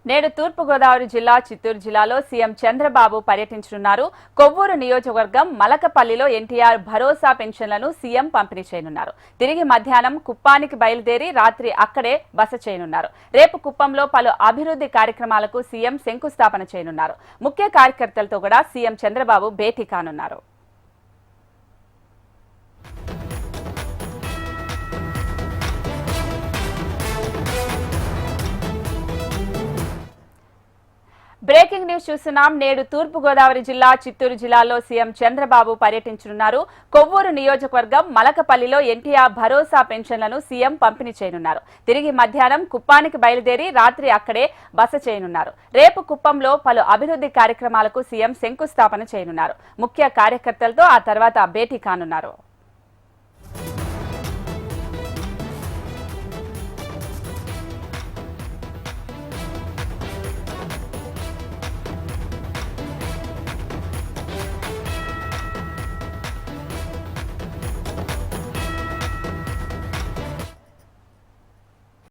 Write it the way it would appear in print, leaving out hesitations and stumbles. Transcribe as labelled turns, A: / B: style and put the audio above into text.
A: నేడు తూర్పు గోదావరి జిల్లా చిత్తూరు జిల్లాలో సీఎం చంద్రబాబు పర్యటించనున్నారు. కొవ్వూరు నియోజకవర్గం మలకపల్లిలో ఎన్టీఆర్ భరోసా పెన్షన్లను సీఎం పంపిణీ చేయనున్నారు. తిరిగి మధ్యాహ్నం కుప్పానికి బయలుదేరి రాత్రి అక్కడే బస చేయనున్నారు. రేపు కుప్పంలో పలు అభివృద్ధి కార్యక్రమాలకు సీఎం శంకుస్థాపన చేయనున్నారు. ముఖ్య కార్యకర్తలతో కూడా సీఎం చంద్రబాబు భేటీ కానున్నారు. బ్రేకింగ్ న్యూస్ చూస్తున్నాం. నేడు తూర్పు గోదావరి జిల్లా చిత్తూరు జిల్లాలో సీఎం చంద్రబాబు పర్యటించనున్నారు. కొవ్వూరు నియోజకవర్గం మలకపల్లిలో ఎన్టీఆర్ భరోసా పెన్షన్లను సీఎం పంపిణీ చేయనున్నారు. తిరిగి మధ్యాహ్నం కుప్పానికి బయలుదేరి రాత్రి అక్కడే బస చేయనున్నారు. రేపు కుప్పంలో పలు అభివృద్ధి కార్యక్రమాలకు సీఎం శంకుస్థాపన చేయనున్నారు. ముఖ్య కార్యకర్తలతో ఆ తర్వాత భేటీ కానున్నారు.